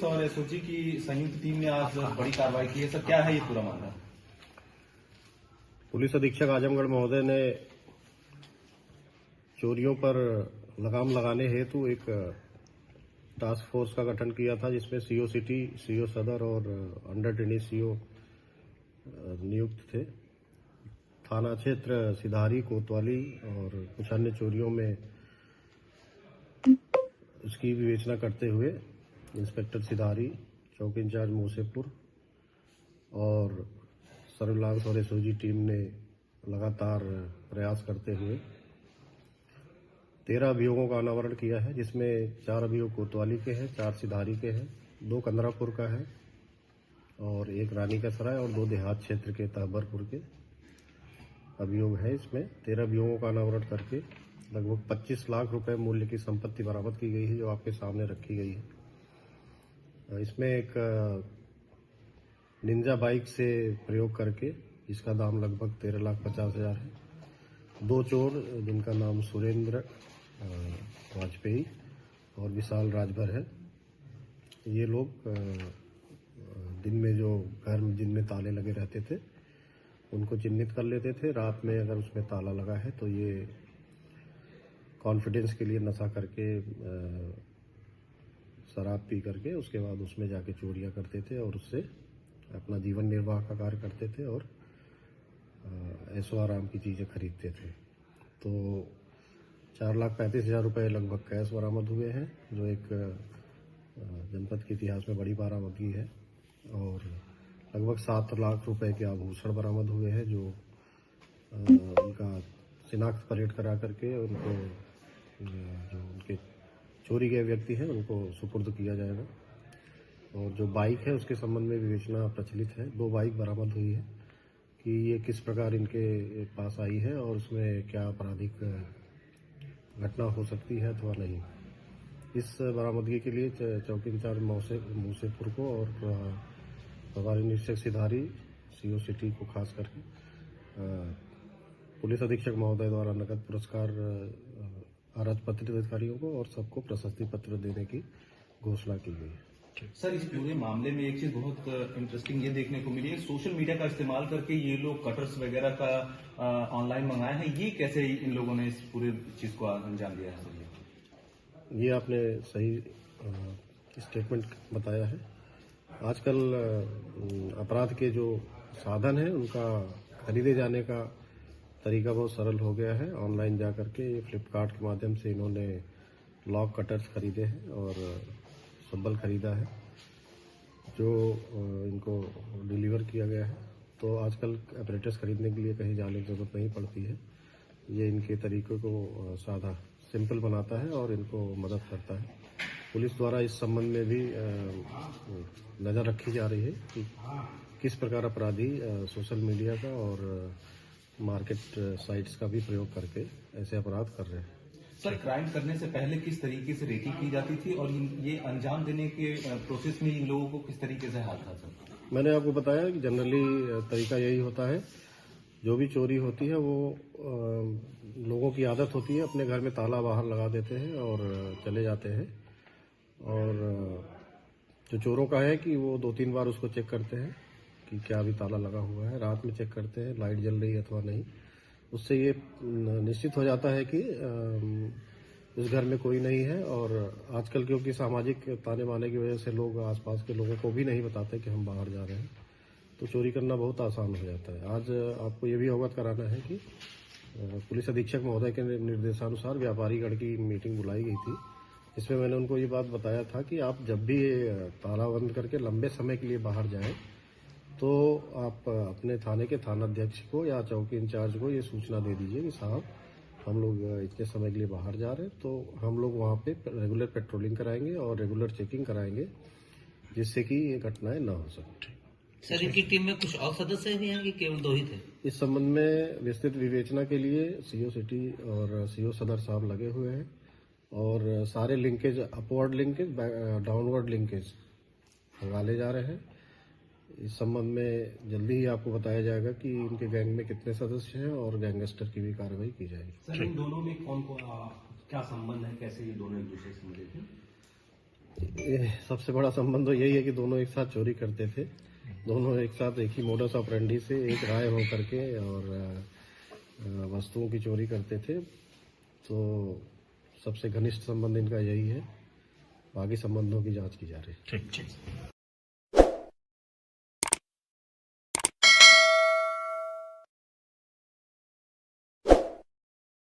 Police और SOG की संयुक्त टीम ने आज बड़ी कार्रवाई की है सर, क्या है ये पूरा मामला? पुलिस अधीक्षक आजमगढ़ महोदय ने चोरियों पर लगाम लगाने हेतु एक टास्क फोर्स का गठन किया था, जिसमें सीओ सिटी, सीओ सदर और अंडर ट्रेनी सीओ नियुक्त थे। थाना क्षेत्र सिधारी, कोतवाली और कुछ अन्य चोरियों में उसकी विवेचना करते हुए इंस्पेक्टर सिधारी, चौकी इंचार्ज मूसेपुर और सर्विलांस और एसओजी टीम ने लगातार प्रयास करते हुए 13 अभियोगों का अनावरण किया है, जिसमें 4 अभियोग कोतवाली के हैं, 4 सिधारी के हैं, 2 कंदरापुर का है और 1 रानी का सराय और 2 देहात क्षेत्र के तहबरपुर के अभियोग है। इसमें 13 अभियोगों का अनावरण करके लगभग 25 लाख रुपए मूल्य की संपत्ति बरामद की गई है, जो आपके सामने रखी गई है। इसमें एक निंजा बाइक से प्रयोग करके, जिसका दाम लगभग 13,50,000 है, 2 चोर जिनका नाम सुरेंद्र वाजपेयी और विशाल राजभर है। ये लोग दिन में जो घर में जिनमें ताले लगे रहते थे उनको चिन्हित कर लेते थे। रात में अगर उसमें ताला लगा है तो ये कॉन्फिडेंस के लिए नशा करके, शराब पी करके उसके बाद उसमें जाके चोरियां करते थे और उससे अपना जीवन निर्वाह का कार्य करते थे और ऐशो आराम की चीज़ें खरीदते थे। तो 4,35,000 रुपये लगभग कैश बरामद हुए हैं, जो एक जनपद के इतिहास में बड़ी बरामदगी है। और लगभग 7 लाख रुपए के आभूषण बरामद हुए हैं, जो उनका शिनाख्त परेड करा करके उनको, जो उनके चोरी गए व्यक्ति हैं, उनको सुपुर्द किया जाएगा। और जो बाइक है उसके संबंध में विवेचना प्रचलित है। 2 बाइक बरामद हुई है कि ये किस प्रकार इनके पास आई है और उसमें क्या आपराधिक घटना हो सकती है अथवा नहीं। इस बरामदगी के लिए चौकी इंचार्ज मूसेपुर को और प्रभारी निरीक्षक सिधारी, सीओ सिटी को खास करके पुलिस अधीक्षक महोदय द्वारा नकद पुरस्कार आरक्षित अधिकारियों को और सबको प्रशस्ति पत्र देने की घोषणा की गई है। सर, इस पूरे मामले में एक चीज बहुत इंटरेस्टिंग ये देखने को मिली है, सोशल मीडिया का इस्तेमाल करके ये लोग कटर्स वगैरह का ऑनलाइन मंगाए हैं। ये कैसे इन लोगों ने इस पूरे चीज को अंजाम दिया है? ये आपने सही स्टेटमेंट बताया है। आजकल अपराध के जो साधन हैं उनका खरीदे जाने का तरीका बहुत सरल हो गया है। ऑनलाइन जा करके फ्लिपकार्ट के माध्यम से इन्होंने लॉक कटर्स खरीदे हैं और सब्बल खरीदा है, जो इनको डिलीवर किया गया है। तो आजकल अपरेटस खरीदने के लिए कहीं जाने की जरूरत नहीं पड़ती है। ये इनके तरीकों को सादा, सिंपल बनाता है और इनको मदद करता है। पुलिस द्वारा इस संबंध में भी नज़र रखी जा रही है कि किस प्रकार अपराधी सोशल मीडिया का और मार्केट साइट्स का भी प्रयोग करके ऐसे अपराध कर रहे हैं। सर, क्राइम करने से पहले किस तरीके से रेकी की जाती थी और ये अंजाम देने के प्रोसेस में इन लोगों को किस तरीके से हाथ था? सर, मैंने आपको बताया कि जनरली तरीका यही होता है। जो भी चोरी होती है वो लोगों की आदत होती है, अपने घर में ताला बाहर लगा देते हैं और चले जाते हैं। और जो चोरों का है कि वो 2-3 बार उसको चेक करते हैं कि क्या अभी ताला लगा हुआ है। रात में चेक करते हैं लाइट जल रही है अथवा नहीं। उससे ये निश्चित हो जाता है कि इस घर में कोई नहीं है। और आजकल क्योंकि सामाजिक ताने बाने की वजह से लोग आसपास के लोगों को भी नहीं बताते कि हम बाहर जा रहे हैं, तो चोरी करना बहुत आसान हो जाता है। आज आपको ये भी अवगत कराना है कि पुलिस अधीक्षक महोदय के निर्देशानुसार व्यापारी गण की मीटिंग बुलाई गई थी, जिसमें मैंने उनको ये बात बताया था कि आप जब भी ताला बंद करके लंबे समय के लिए बाहर जाएं तो आप अपने थाने के थानाध्यक्ष को या चौकी इंचार्ज को ये सूचना दे दीजिए कि साहब हम लोग इतने समय के लिए बाहर जा रहे हैं। तो हम लोग वहाँ पे रेगुलर पेट्रोलिंग कराएंगे और रेगुलर चेकिंग कराएंगे, जिससे कि ये घटनाएं न हो सकें। सर, इनकी टीम में कुछ और सदस्य भी हैं कि केवल 2 ही थे? इस संबंध में विस्तृत विवेचना के लिए सीओ सिटी और सीओ सदर साहब लगे हुए हैं और सारे linkage, upward linkage, downward linkage निकाले जा रहे हैं। इस संबंध में जल्दी ही आपको बताया जाएगा कि इनके गैंग में कितने सदस्य हैं और गैंगस्टर की भी कार्रवाई की जाएगी। सर, इन दोनों में कौन क्या संबंध है, कैसे ये दोनों एक दूसरे से मिले थे? सबसे बड़ा संबंध तो यही है कि दोनों एक साथ चोरी करते थे, दोनों एक साथ एक ही मोडस ऑपरेंडी से एक राय होकर के और वस्तुओं की चोरी करते थे। तो सबसे घनिष्ठ संबंध इनका यही है, बाकी संबंधों की जांच की जा रही है। ठीक।